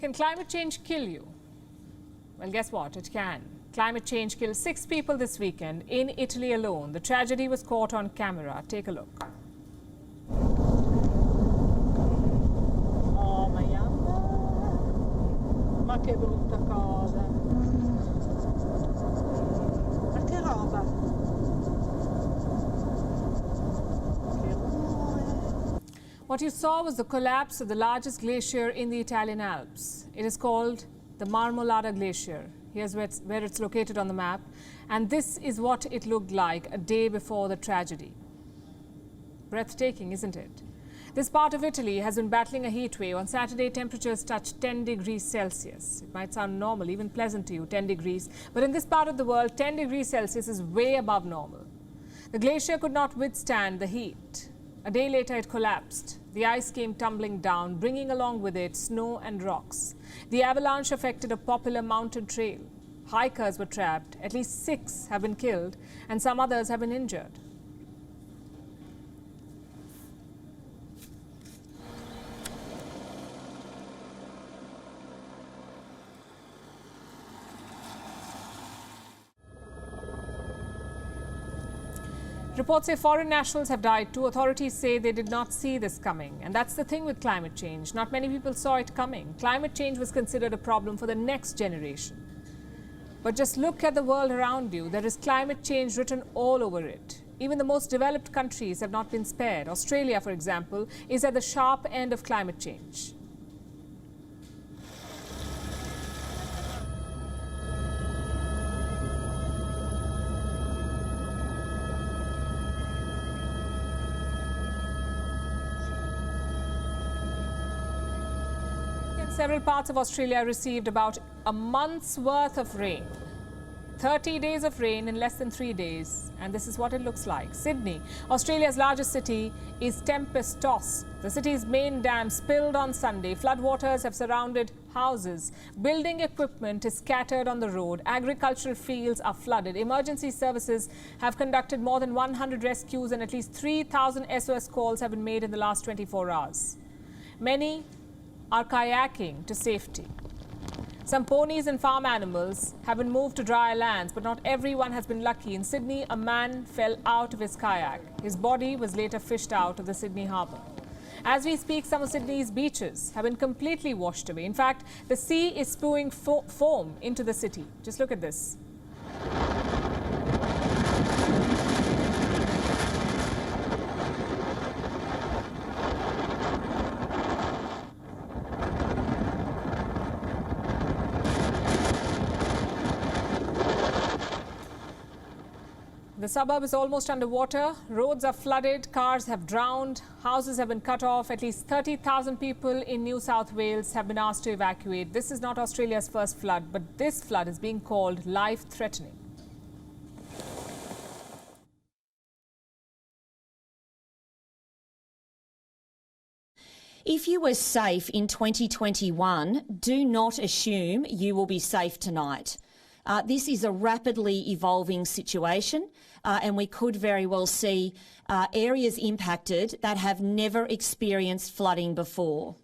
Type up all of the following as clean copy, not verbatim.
Can climate change kill you? Well, guess what? It can. Climate change killed 6 people this weekend in Italy alone. The tragedy was caught on camera. Take a look. Oh, ma che brutta cosa. Ma che roba. What you saw was the collapse of the largest glacier in the Italian Alps. It is called the Marmolada Glacier. Here's where it's located on the map. And this is what it looked like a day before the tragedy. Breathtaking, isn't it? This part of Italy has been battling a heat wave. On Saturday, temperatures touched 10 degrees Celsius. It might sound normal, even pleasant to you, 10 degrees. But in this part of the world, 10 degrees Celsius is way above normal. The glacier could not withstand the heat. A day later, it collapsed. The ice came tumbling down, bringing along with it snow and rocks. The avalanche affected a popular mountain trail. Hikers were trapped. At least 6 have been killed, and some others have been injured. Reports say foreign nationals have died too. Authorities say they did not see this coming. And that's the thing with climate change. Not many people saw it coming. Climate change was considered a problem for the next generation. But just look at the world around you. There is climate change written all over it. Even the most developed countries have not been spared. Australia, for example, is at the sharp end of climate change. Several parts of Australia received about a month's worth of rain. 30 days of rain in less than 3 days. And this is what it looks like. Sydney, Australia's largest city, is tempest-tossed. The city's main dam spilled on Sunday. Floodwaters have surrounded houses. Building equipment is scattered on the road. Agricultural fields are flooded. Emergency services have conducted more than 100 rescues and at least 3,000 SOS calls have been made in the last 24 hours. Many are kayaking to safety. Some ponies and farm animals have been moved to drier lands, but not everyone has been lucky. In Sydney, a man fell out of his kayak. His body was later fished out of the Sydney harbour. As we speak, some of Sydney's beaches have been completely washed away. In fact, the sea is spewing foam into the city. Just look at this. The suburb is almost underwater. Roads are flooded, cars have drowned, houses have been cut off. At least 30,000 people in New South Wales have been asked to evacuate. This is not Australia's first flood, but this flood is being called life-threatening. If you were safe in 2021, do not assume you will be safe tonight. This is a rapidly evolving situation, and we could very well see areas impacted that have never experienced flooding before.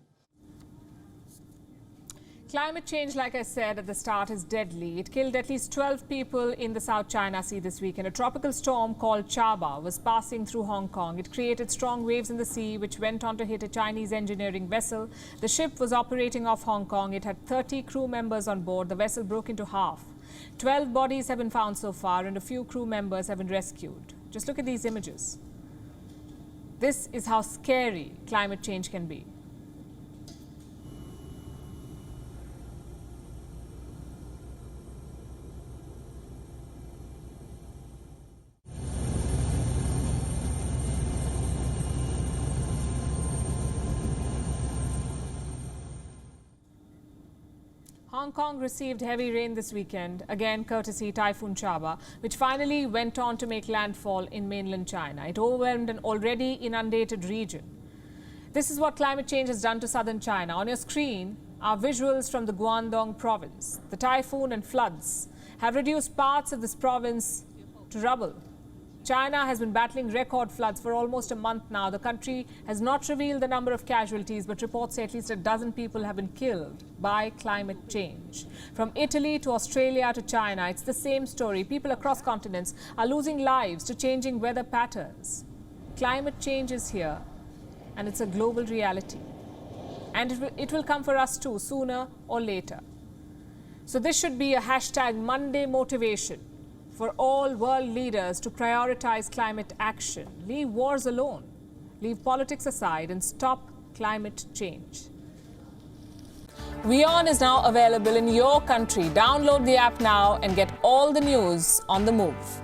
Climate change, like I said at the start, is deadly. It killed at least 12 people in the South China Sea this weekend. A tropical storm called Chaba was passing through Hong Kong. It created strong waves in the sea, which went on to hit a Chinese engineering vessel. The ship was operating off Hong Kong. It had 30 crew members on board. The vessel broke into half. 12 bodies have been found so far, and a few crew members have been rescued. Just look at these images. This is how scary climate change can be. Hong Kong received heavy rain this weekend, again courtesy Typhoon Chaba, which finally went on to make landfall in mainland China. It overwhelmed an already inundated region. This is what climate change has done to southern China. On your screen are visuals from the Guangdong province. The typhoon and floods have reduced parts of this province to rubble. China has been battling record floods for almost a month now. The country has not revealed the number of casualties, but reports say at least a dozen people have been killed by climate change. From Italy to Australia to China, it's the same story. People across continents are losing lives to changing weather patterns. Climate change is here, and it's a global reality. And it will come for us too, sooner or later. So this should be a hashtag Monday motivation for all world leaders to prioritize climate action. Leave wars alone, leave politics aside, and stop climate change. WION is now available in your country. Download the app now and get all the news on the move.